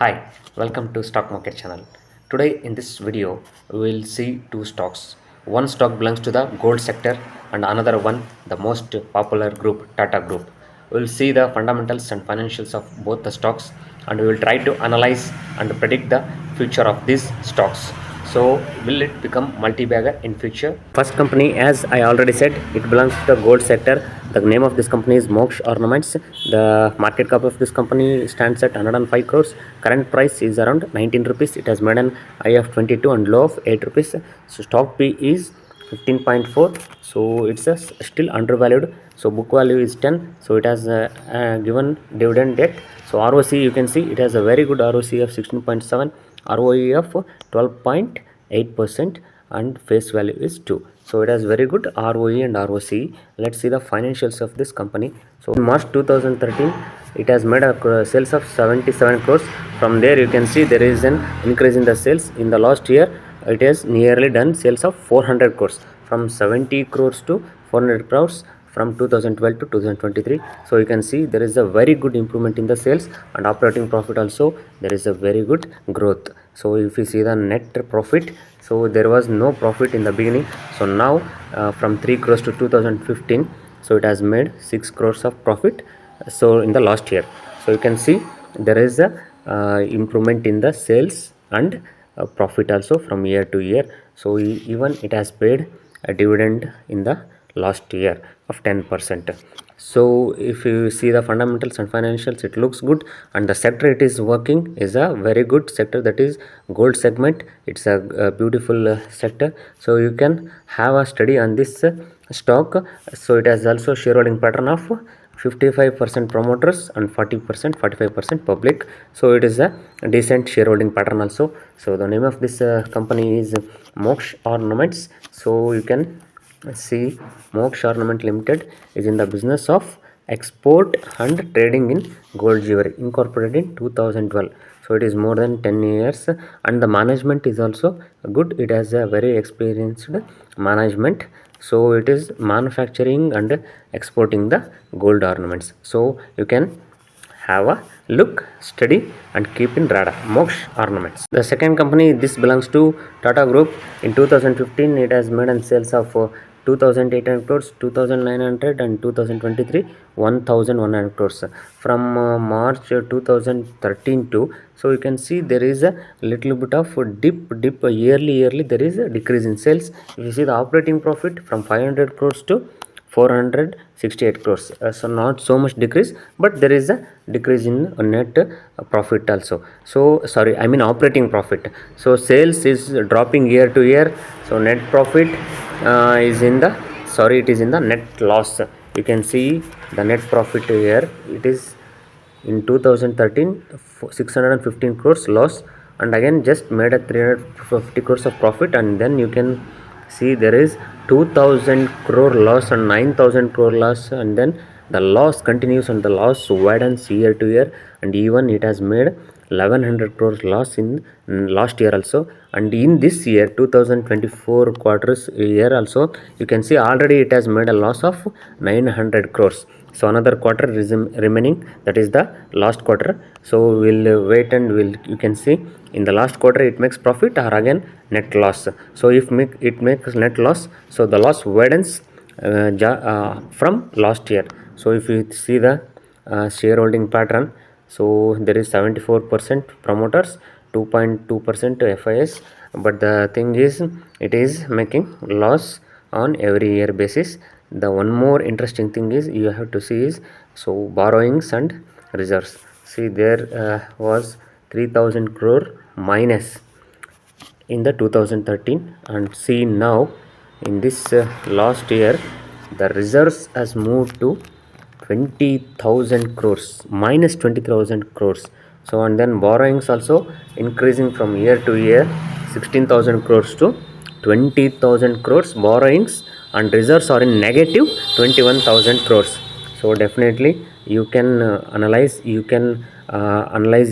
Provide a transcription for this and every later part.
Hi, welcome to Stock Market channel. Today in this video we will see two stocks. One stock belongs to the gold sector and another one the most popular group Tata Group. We will see the fundamentals and financials of both the stocks and we will try to analyze and predict the future of these stocks. So will it become multi-bagger in future? First company, as I already said, it belongs to the gold sector. The name of this company is Moksh Ornaments. The market cap of this company stands at 105 crores. Current price is around 19 rupees. It has made an high of 22 and low of 8 rupees. So stock P is 15.4. So it's still undervalued. So book value is 10. So it has given dividend yet. So ROC, you can see it has a very good ROC of 16.7, ROE of 12.8%, and face value is 2. So it has very good ROE and ROC. Let's see the financials of this company. So in March 2013, it has made a sales of 77 crores. From there you can see there is an increase in the sales. In the last year it has nearly done sales of 400 crores, from 70 crores to 400 crores from 2012 to 2023. So you can see there is a very good improvement in the sales and operating profit also. There is a very good growth. So if you see the net profit, so there was no profit in the beginning. So now from 3 crores to 2015, so it has made 6 crores of profit. So in the last year, so you can see there is a improvement in the sales and profit also from year to year. So even it has paid a dividend in the last year of 10%. So if you see the fundamentals and financials, it looks good, and the sector it is working is a very good sector, that is gold segment. It's a beautiful sector. So you can have a study on this stock. So it has also shareholding pattern of 55% promoters and 40% 45% public. So it is a decent shareholding pattern also. So the name of this company is Moksh Ornaments. So you can see Moksh Ornament Limited is in the business of export and trading in gold jewelry, incorporated in 2012. So it is more than 10 years, and the management is also good. It has a very experienced management. So it is manufacturing and exporting the gold ornaments. So you can have a look, study, and keep in radar. Moksh Ornaments. The second company, this belongs to Tata Group. In 2015, it has made an sales of 2,800 crores, 2,900, and 2023 1,100 crores. From March 2013 to, so you can see there is a little bit of dip yearly there is a decrease in sales. If you see the operating profit from 500 crores to 468 crores. So not so much decrease, but there is a decrease in net profit also. So sorry, I mean operating profit. So sales is dropping year to year. So net profit is in the, sorry, it is in the net loss. You can see the net profit here. It is in 2013 615 crores loss, and again just made a 350 crores of profit. And then you can see there is 2000 crore loss and 9000 crore loss, and then the loss continues and the loss widens year to year, and even it has made 1100 crores loss in last year also. And in this year 2024 quarters year also, you can see already it has made a loss of 900 crores. So another quarter is remaining, that is the last quarter. So we'll wait and you can see in the last quarter it makes profit or again net loss. So if it makes net loss, so the loss widens from last year. So if you see the shareholding pattern, so there is 74% promoters, 2.2% FIS, but the thing is it is making loss on every year basis. The one more interesting thing is you have to see is, so borrowings and reserves. See there was 3000 crore minus in the 2013, and see now in this last year the reserves has moved to 20,000 crores, minus 20,000 crores. So and then borrowings also increasing from year to year, 16,000 crores to 20,000 crores borrowings, and reserves are in negative 21,000 crores. So definitely you can analyze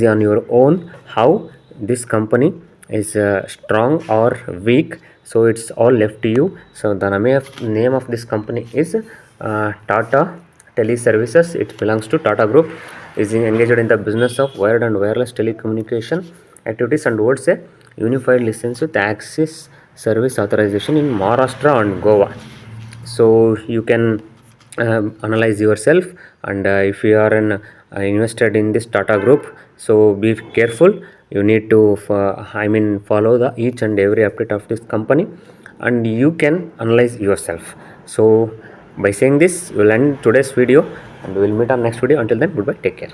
on your own how this company is strong or weak. So it's all left to you. So the name of this company is Tata Teleservices. It belongs to Tata Group. Is engaged in the business of wired and wireless telecommunication activities and holds a unified license with access service authorization in Maharashtra and Goa. So you can analyze yourself, and if you are invested in this Tata Group, so be careful. You need to follow the each and every update of this company, and you can analyze yourself. So by saying this, we'll end today's video, and we'll meet on next video. Until then, goodbye, take care.